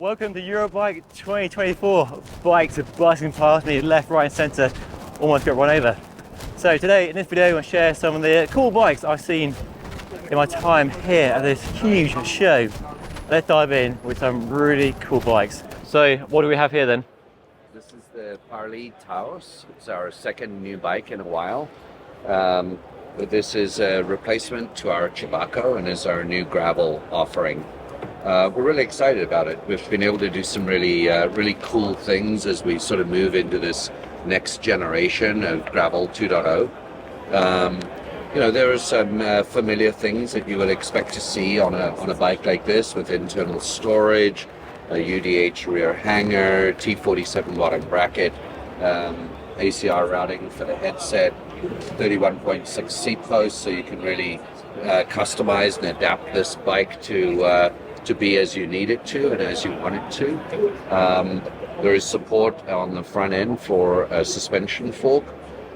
Welcome to Eurobike 2024. Bikes are buzzing past me left, right and centre, almost got run over. So today in this video I'm going to share some of the cool bikes I've seen in my time here at this huge show. Let's dive in with some really cool bikes. So what do we have here then? This is the Parlee Taos. It's our second new bike in a while. This is a replacement to our Chibako and is our new gravel offering. We're really excited about it. We've been able to do some really cool things as we sort of move into this next generation of gravel 2.0. There are some familiar things that you would expect to see on a bike like this, with internal storage, a UDH rear hanger, T47 bottom bracket, ACR routing for the headset, 31.6 seat posts, so you can really customize and adapt this bike to be as you need it to and as you want it to. There is support on the front end for a suspension fork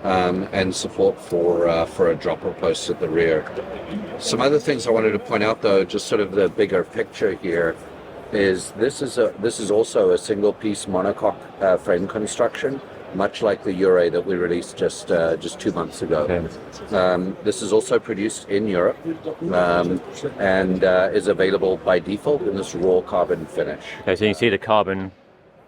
and support for a dropper post at the rear. Some other things I wanted to point out, though, just sort of the bigger picture here, is this is also a single piece monocoque frame construction, much like the Ure that we released just 2 months ago. Okay. This is also produced in Europe and is available by default in this raw carbon finish. Okay, so you can see the carbon.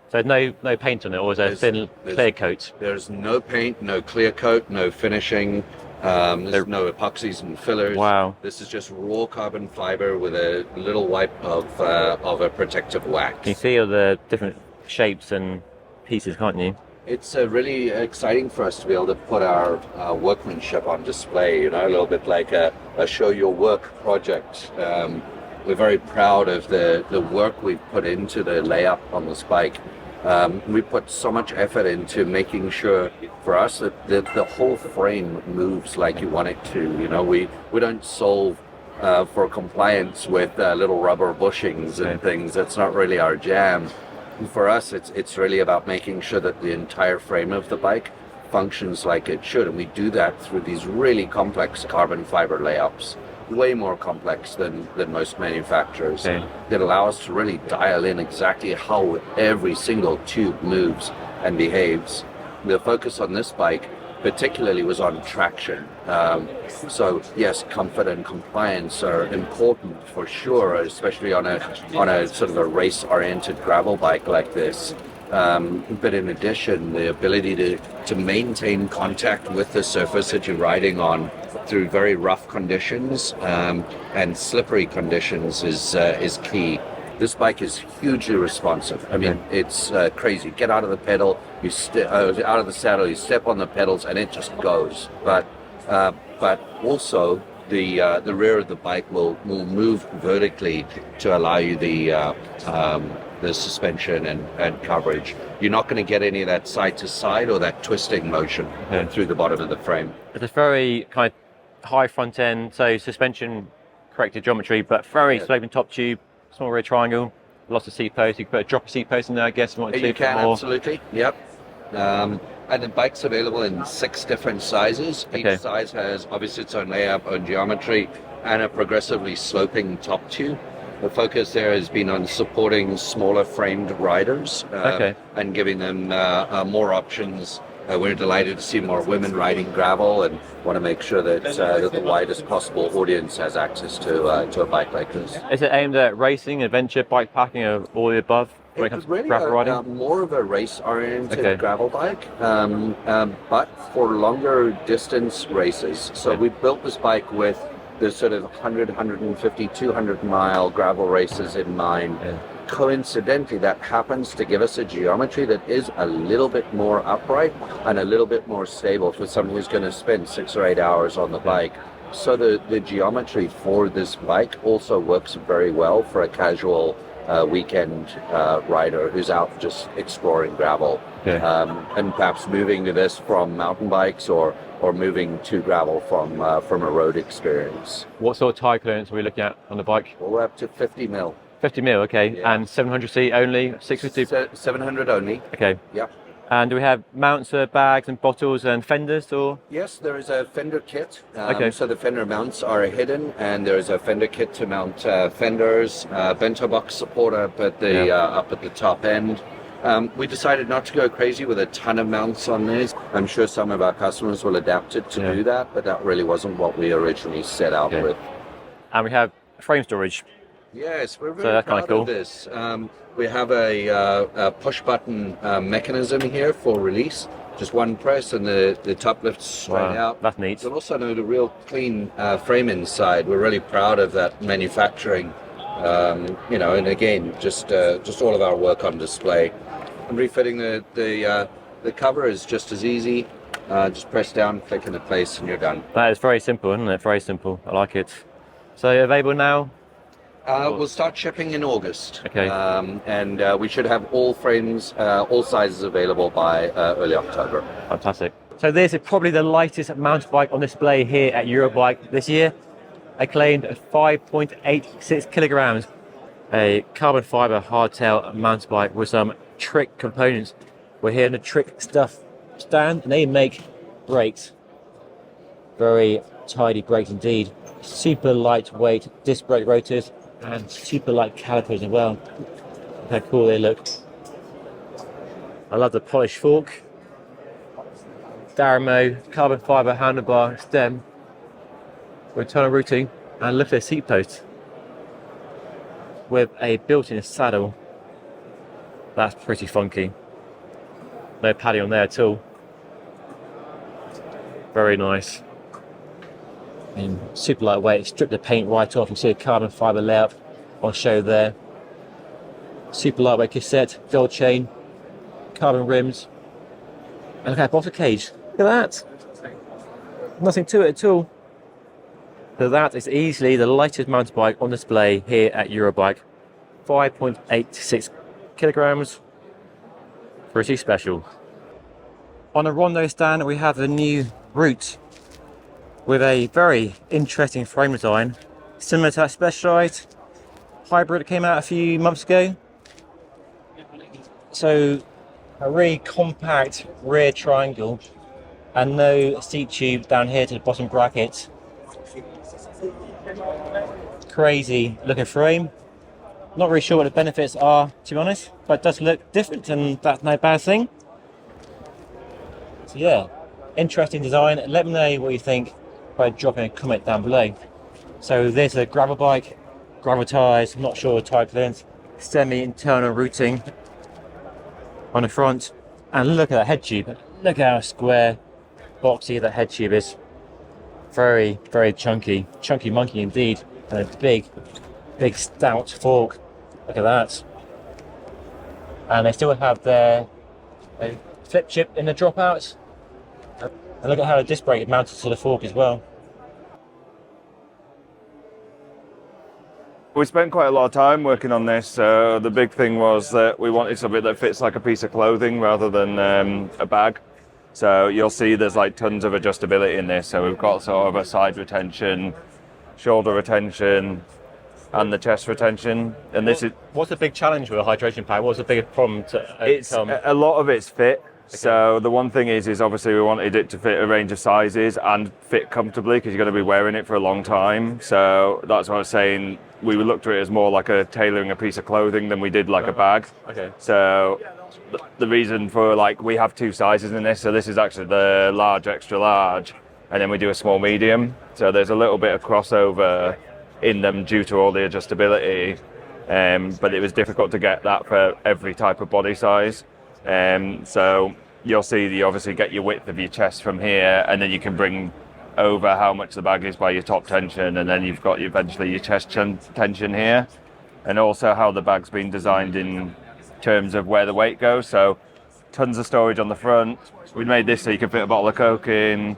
So there's no paint on it, or is there a thin clear coat? There's no paint, no clear coat, no finishing. There's no epoxies and fillers. Wow. This is just raw carbon fiber with a little wipe of a protective wax. You can see all the different shapes and pieces, can't you? It's really exciting for us to be able to put our workmanship on display, a little bit like a show your work project. We're very proud of the work we've put into the layup on this bike. We put so much effort into making sure for us that the whole frame moves like you want it to. We don't solve for compliance with little rubber bushings and things. That's not really our jam. For us, it's really about making sure that the entire frame of the bike functions like it should, and we do that through these really complex carbon fiber layups, way more complex than most manufacturers. Okay. That allow us to really dial in exactly how every single tube moves and behaves. The focus on this bike particularly was on traction. So yes, comfort and compliance are important for sure, especially on a sort of a race-oriented gravel bike like this. But in addition, the ability to maintain contact with the surface that you're riding on through very rough conditions and slippery conditions is key. This bike is hugely responsive. I mean, it's crazy. Get out of the pedal, out of the saddle, you step on the pedals, and it just goes. But also the rear of the bike will move vertically to allow you the suspension and coverage. You're not going to get any of that side to side or that twisting motion through the bottom of the frame. It's a very kind of high front end, so suspension corrected geometry, but very sloping top tube. Small rear triangle, lots of seat posts. You can put a dropper seat post in there, I guess, if you want to. You can, absolutely. Yep. And the bike's available in 6 different sizes. Each size has obviously its own layup, own geometry, and a progressively sloping top tube. The focus there has been on supporting smaller framed riders and giving them more options. We're delighted to see more women riding gravel and want to make sure that the widest possible audience has access to a bike like this. Is it aimed at racing, adventure, bike packing, or all the above when it comes to gravel riding? More of a race-oriented gravel bike, but for longer distance races. So we built this bike with the sort of 100, 150, 200 mile gravel races in mind. Coincidentally, that happens to give us a geometry that is a little bit more upright and a little bit more stable for someone who's going to spend 6 or 8 hours on the bike. So the geometry for this bike also works very well for a casual weekend rider who's out just exploring gravel and perhaps moving to this from mountain bikes or moving to gravel from a road experience. What sort of tire clearance are we looking at on the bike? Well, we're up to 50 mil. 50 mil, okay. Yeah. And 700 seat only, 650? 700 only. Okay. Yep. And do we have mounts for bags and bottles and fenders, or? Yes, there is a fender kit. Okay. So the fender mounts are hidden, and there is a fender kit to mount fenders, bento box support up at the top end. We decided not to go crazy with a ton of mounts on this. I'm sure some of our customers will adapt it to do that, but that really wasn't what we originally set out with. And we have frame storage. Yes, we're very proud of this. We have a push-button mechanism here for release. Just one press and the top lifts straight out. That's neat. You'll also note a real clean frame inside. We're really proud of that manufacturing. And again, just all of our work on display. And refitting the cover is just as easy. Just press down, click into place, and you're done. That is very simple, isn't it? Very simple. I like it. So available now? We'll start shipping in August. Okay. And we should have all frames, all sizes available by early October. Fantastic. So this is probably the lightest mountain bike on display here at Eurobike this year. Acclaimed at 5.86 kilograms. A carbon fiber hardtail mountain bike with some trick components. We're here in the trick stuff stand, and they make brakes. Very tidy brakes indeed. Super lightweight disc brake rotors and super light calipers as well. Look how cool they look. I love the polished fork. Daramo carbon fiber handlebar stem with tunnel routing, and look at the seat post with a built-in saddle. That's pretty funky. No padding on there at all. Very nice. And super lightweight, strip the paint right off. You see a carbon fiber layout on show there. Super lightweight cassette, gold chain, carbon rims, and look at that bottle cage. Look at that. Nothing to it at all. So that is easily the lightest mountain bike on display here at Eurobike. 5.86 kilograms. Pretty special. On a Rondo stand, we have the new Ruut with a very interesting frame design, similar to that Specialized hybrid that came out a few months ago. So a really compact rear triangle and no seat tube down here to the bottom bracket. Crazy looking frame. Not really sure what the benefits are, to be honest, but it does look different, and that's no bad thing. So yeah, interesting design. Let me know what you think by dropping a comment down below. So there's a gravel bike, gravel tyres, not sure the type length, semi-internal routing on the front, and look at that head tube. Look how square, boxy that head tube is. Very, very chunky monkey indeed, and a big stout fork. Look at that. And they still have their flip chip in the dropouts. And look at how the disc brake is mounted to the fork as well. We spent quite a lot of time working on this. The big thing was that we wanted something that fits like a piece of clothing rather than a bag. So you'll see there's like tons of adjustability in this. So we've got sort of a side retention, shoulder retention, and the chest retention. And this is... What's the big challenge with a hydration pack? What's the biggest problem to overcome? A lot of it's fit. Okay. So the one thing is obviously we wanted it to fit a range of sizes and fit comfortably, because you're going to be wearing it for a long time. So that's what I was saying. We looked at it as more like tailoring a piece of clothing than we did like a bag. Okay. So the reason for we have two sizes in this. So this is actually the large, extra large, and then we do a small, medium. So there's a little bit of crossover in them due to all the adjustability. But it was difficult to get that for every type of body size. So you'll see that you obviously get your width of your chest from here, and then you can bring over how much the bag is by your top tension, and then you've got eventually your chest tension here, and also how the bag's been designed in terms of where the weight goes. So tons of storage on the front. We made this so you can fit a bottle of Coke in.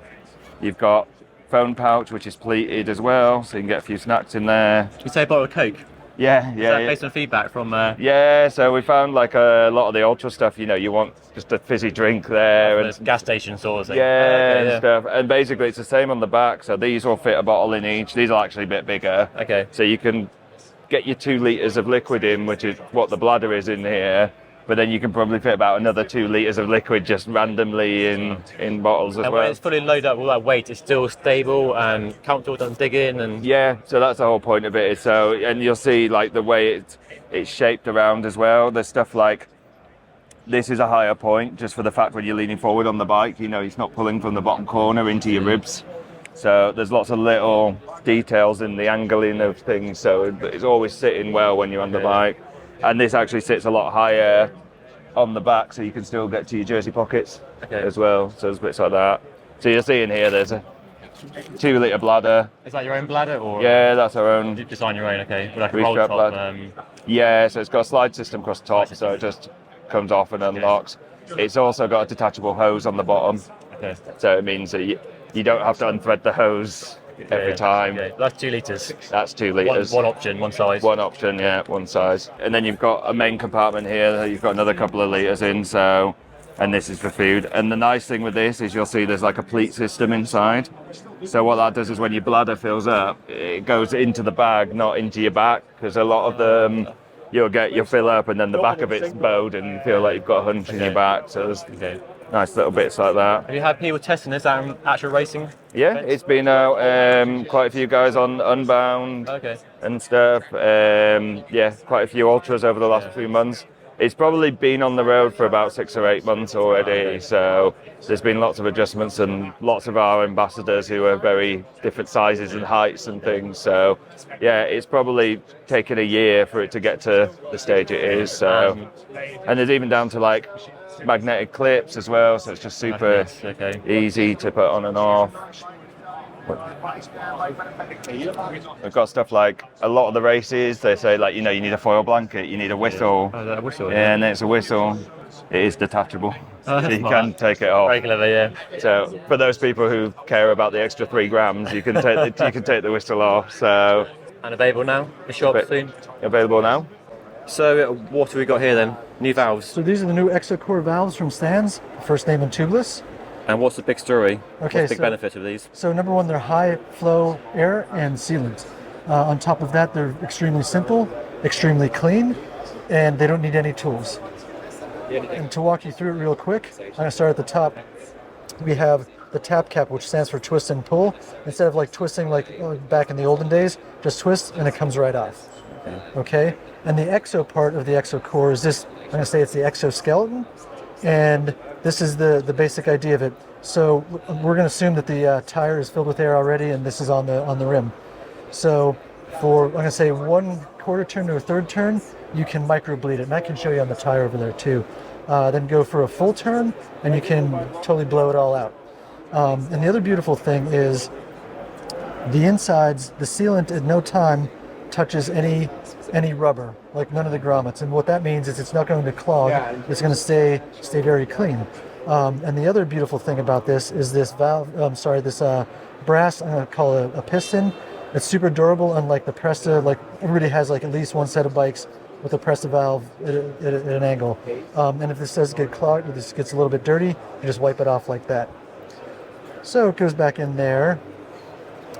You've got phone pouch, which is pleated as well, so you can get a few snacks in there. Should we say a bottle of Coke? Yeah. Is that based on feedback from... Yeah, so we found a lot of the ultra stuff, you want just a fizzy drink there. And gas station sort of thing. Yeah, stuff. And basically it's the same on the back, so these will fit a bottle in each. These are actually a bit bigger. Okay. So you can get your 2 litres of liquid in, which is what the bladder is in here, but then you can probably fit about another 2 litres of liquid just randomly in bottles as And well. when it's fully loaded up with all that weight, it's still stable and comfortable to dig in. And Yeah, so that's the whole point of it. So, and you'll see like the way it's shaped around as well. There's stuff like this is a higher point just for the fact when you're leaning forward on the bike, you know, it's not pulling from the bottom corner into your ribs. So there's lots of little details in the angling of things. So it's always sitting well when you're on the bike. And this actually sits a lot higher on the back, so you can still get to your jersey pockets as well. So there's bits like that. So you'll see in here there's a 2 litre bladder. is that your own bladder, or Yeah, that's our own. you design your own? Okay, with like a Restrap roll top. bladder. Yeah, so it's got a slide system across the top, so it just comes off and unlocks. It's also got a detachable hose on the bottom, so it means that you don't have to unthread the hose every time. Okay. That's 2 litres. That's 2 litres. One option, one size. One option, yeah, one size. And then you've got a main compartment here that you've got another couple of litres in, so, and this is for food. And the nice thing with this is you'll see there's like a pleat system inside. So what that does is when your bladder fills up, it goes into the bag, not into your back, because a lot of them, you'll fill up and then the back of it's bowed and you feel like you've got a hunch in your back. So there's nice little bits like that. Have you had people testing this out in actual racing? Yeah, it's been out, quite a few guys on Unbound and stuff. Yeah, quite a few ultras over the last few months. It's probably been on the road for about 6 or 8 months already, so there's been lots of adjustments and lots of our ambassadors who are very different sizes and heights and things. So yeah, it's probably taken a year for it to get to the stage it is. So, and there's even down to like magnetic clips as well, so it's just super easy to put on and off. We've got stuff like a lot of the races, they say like, you know, you need a foil blanket, you need a whistle. Oh, that whistle, and it's a whistle. It is detachable. So you can take it off. Very clever, yeah. So for those people who care about the extra 3 grams, you can take the whistle off. So and available now. The shop soon. Available now. So what have we got here then? New valves. So these are the new ExoCore valves from Stans, first name and tubeless. And what's the big story? Okay, what's the big benefit of these? So number one, they're high flow air and sealant. On top of that, they're extremely simple, extremely clean, and they don't need any tools. And to walk you through it real quick, I'm going to start at the top. We have the tap cap, which stands for twist and pull. Instead of like twisting like back in the olden days, just twist and it comes right off. Okay? And the exo part of the ExoCore is this, I'm going to say it's the exoskeleton, and this is the basic idea of it. So we're going to assume that the tire is filled with air already, and this is on the rim. So for, I'm going to say 1/4 turn to a 1/3 turn, you can microbleed it, and I can show you on the tire over there too. Then go for a full turn, and you can totally blow it all out. And the other beautiful thing is the insides, the sealant at no time touches any rubber, like none of the grommets. And what that means is it's not going to clog, it's going to stay very clean. And the other beautiful thing about this is this valve, this brass, I'm going to call it a piston. It's super durable, unlike the Presta. Like everybody has like at least one set of bikes with a Presta valve at an angle. And if this does get clogged, if this gets a little bit dirty, you just wipe it off like that. So it goes back in there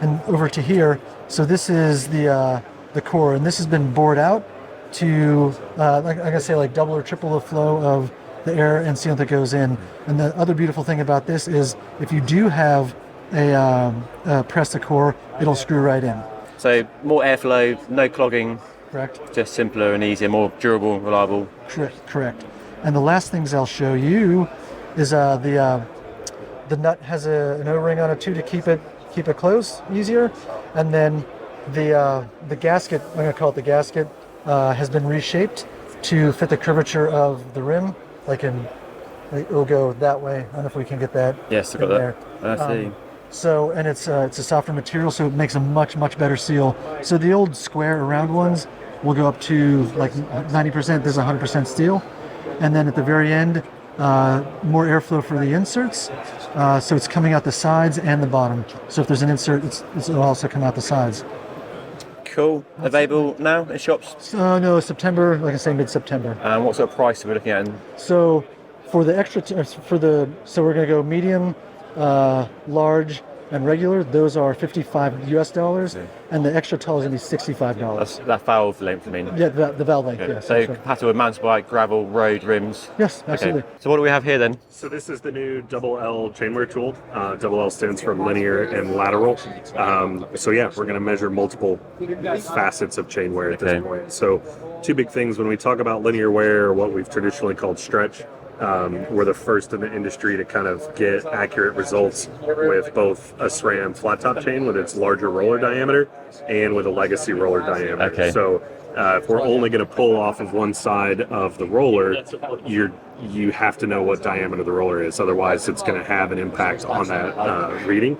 and over to here. So this is the core, and this has been bored out to, like I say, like double or triple the flow of the air and sealant that goes in. And the other beautiful thing about this is if you do have a Presta core, it'll screw right in. So more airflow, no clogging. Correct. Just simpler and easier, more durable, reliable. Correct. And the last things I'll show you is the nut has an O-ring on it too to keep it closed easier, and then the gasket, I'm going to call it the gasket, has been reshaped to fit the curvature of the rim. It'll go that way. I don't know if we can get that. Yes, I've got that. I see. So, and it's a softer material, so it makes a much better seal. So the old square round ones will go up to like 90%. This is 100% steel, and then at the very end, more airflow for the inserts. So it's coming out the sides and the bottom. So if there's an insert, it'll also come out the sides. Cool. Available now in shops? No, September, like I say, mid-September. And what sort of price are we looking at? So for the extra, so we're going to go medium, large, and regular, those are $55 US, and the extra tall is going to be $65. That's that valve length, I mean. Yeah, the valve length, yes. So that's right. compatible with mountain bike, gravel, road, rims. Yes, absolutely. Okay. So what do we have here then? So this is the new double L chainwear tool. Double L stands for linear and lateral. So yeah, we're going to measure multiple facets of chainwear at this point. So two big things when we talk about linear wear, or what we've traditionally called stretch. We're the first in the industry to kind of get accurate results with both a SRAM flat top chain with its larger roller diameter and with a legacy roller diameter. Okay. So if we're only going to pull off of one side of the roller, you have to know what diameter the roller is. Otherwise, it's going to have an impact on that reading.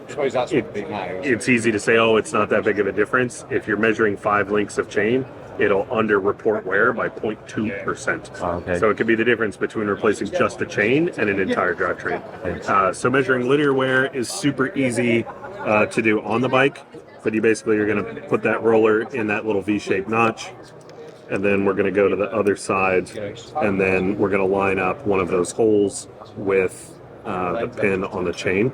It's easy to say, oh, it's not that big of a difference. If you're measuring 5 links of chain, it'll under-report wear by 0.2%. Okay. So it could be the difference between replacing just a chain and an entire drivetrain. So measuring linear wear is super easy to do on the bike, but you basically are going to put that roller in that little V-shaped notch, and then we're going to go to the other side, and then we're going to line up one of those holes with the pin on the chain.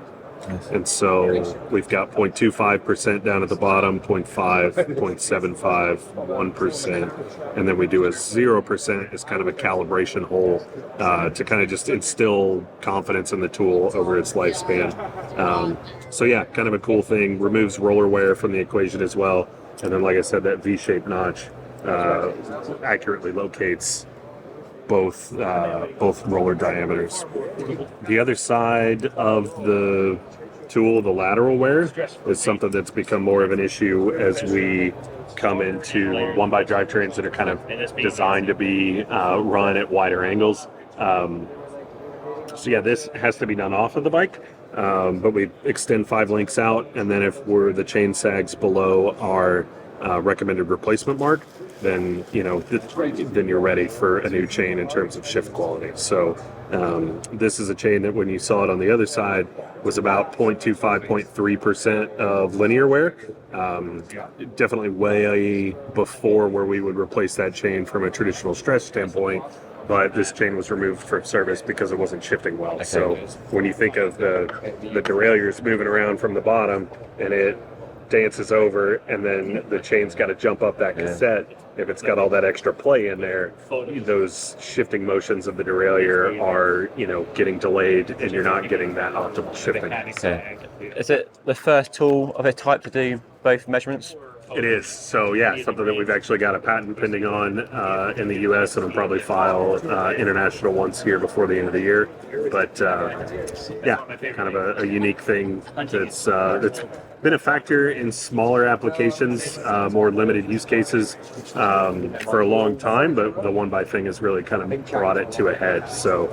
And so we've got 0.25% down at the bottom, 0.5, 0.75, 1%, and then we do a 0% as kind of a calibration hole to kind of just instill confidence in the tool over its lifespan. So yeah, kind of a cool thing. Removes roller wear from the equation as well. And then, like I said, that V-shaped notch accurately locates both roller diameters. The other side of the tool, the lateral wear, is something that's become more of an issue as we come into one-by drivetrains that are kind of designed to be run at wider angles. So yeah, this has to be done off of the bike, but we extend 5 links out, and then if the chain sags below our recommended replacement mark, then then you're ready for a new chain in terms of shift quality. So this is a chain that when you saw it on the other side was about 0.25, 0.3% of linear wear. Definitely way before where we would replace that chain from a traditional stretch standpoint. But this chain was removed from service because it wasn't shifting well. Okay. So when you think of the derailleurs moving around from the bottom and it dances over, and then the chain's got to jump up that cassette. If it's got all that extra play in there, those shifting motions of the derailleur are, getting delayed, and you're not getting that optimal shifting. Okay. Is it the first tool of a type to do both measurements? It is. So yeah, something that we've actually got a patent pending on in the U.S. and will probably file international ones here before the end of the year. But yeah, kind of a unique thing that's been a factor in smaller applications, more limited use cases for a long time. But the one-by thing has really kind of brought it to a head. So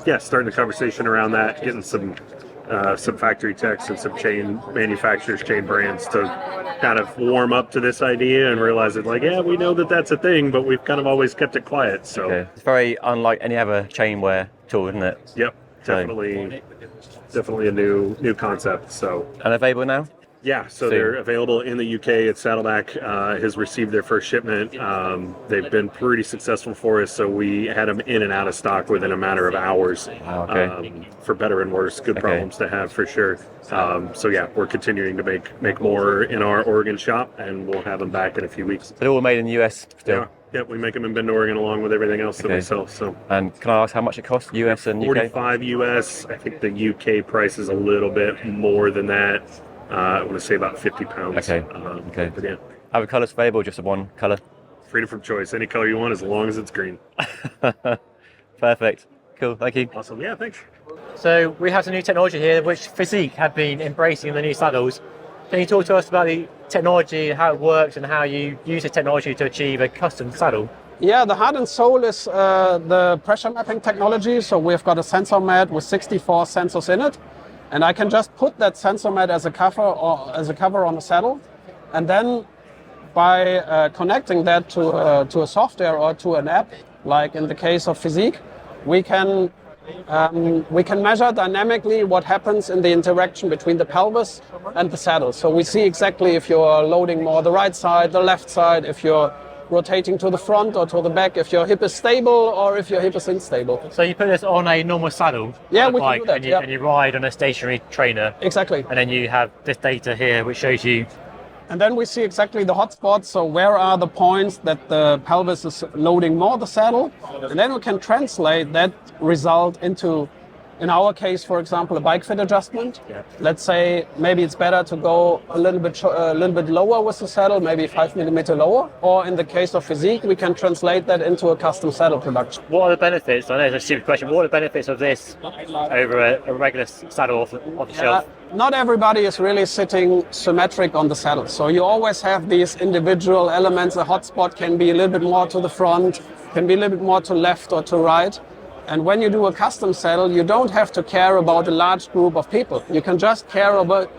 yeah, starting the conversation around that, getting some factory techs and some chain manufacturers, chain brands to kind of warm up to this idea and realize that, we know that that's a thing, but we've kind of always kept it quiet. So it's very unlike any other chain wear tool, isn't it? Yep, definitely a new concept. So and available now? Yeah, so they're available in the UK at Saddleback. Has received their first shipment. They've been pretty successful for us, so we had them in and out of stock within a matter of hours. For better and worse, good problems to have for sure. So yeah, we're continuing to make more in our Oregon shop, and we'll have them back in a few weeks. They're all made in the US still? Yeah, we make them in Bend, Oregon, along with everything else that we sell. So. And can I ask how much it costs, US and UK? 45 US. I think the UK price is a little bit more than that. I want to say about 50 pounds. Okay. But yeah. Are the colours available, just one colour? Freedom from choice. Any color you want, as long as it's green. Perfect. Cool, thank you. Awesome. Yeah, thanks. So we have some new technology here, which Fizik have been embracing in the new saddles. Can you talk to us about the technology, how it works, and how you use the technology to achieve a custom saddle? Yeah, the heart and soul is the pressure mapping technology. So we've got a sensor mat with 64 sensors in it. And I can just put that sensor mat as a cover on the saddle, and then by connecting that to a software or to an app, like in the case of Fizik, we can measure dynamically what happens in the interaction between the pelvis and the saddle. So we see exactly if you're loading more the right side, the left side, if you're rotating to the front or to the back, if your hip is stable or if your hip is unstable. So you put this on a normal saddle, Yeah, on a we can bike, do that, and you, yeah. and you ride on a stationary trainer, Exactly. and then you have this data here which shows you. And then we see exactly the hotspots. So where are the points that the pelvis is loading more the saddle? And then we can translate that result into, in our case, for example, a bike fit adjustment. Yeah. Let's say maybe it's better to go a little bit lower with the saddle, maybe 5 millimeter lower. Or in the case of Fizik, we can translate that into a custom saddle production. What are the benefits? I know it's a stupid question, but what are the benefits of this over a regular saddle off the shelf? Not everybody is really sitting symmetric on the saddle. So you always have these individual elements. A hotspot can be a little bit more to the front, can be a little bit more to left or to right. And when you do a custom saddle, you don't have to care about a large group of people. You can just care about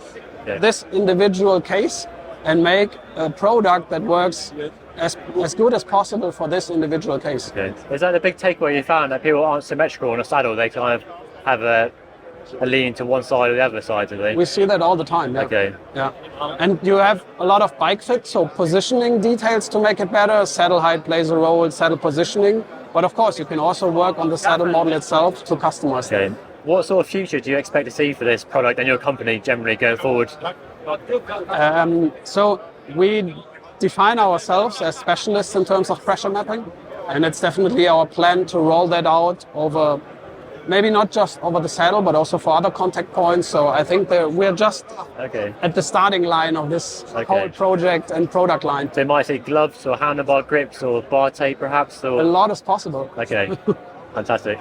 this individual case and make a product that works as good as possible for this individual case. Okay. Is that the big takeaway you found, that people aren't symmetrical on a saddle? They kind of have a lean to one side or the other side, do they? We see that all the time. Yeah. Okay. Yeah. And you have a lot of bike fit, so positioning details to make it better. Saddle height plays a role, saddle positioning. But of course, you can also work on the saddle model itself to customize it. Okay. What sort of future do you expect to see for this product and your company generally going forward? So we define ourselves as specialists in terms of pressure mapping, and it's definitely our plan to roll that out over, maybe not just over the saddle, but also for other contact points. So I think that we're just at the starting line of this whole project and product line. So you might see gloves or handlebar grips or bar tape perhaps? Or... A lot is possible. Okay, fantastic.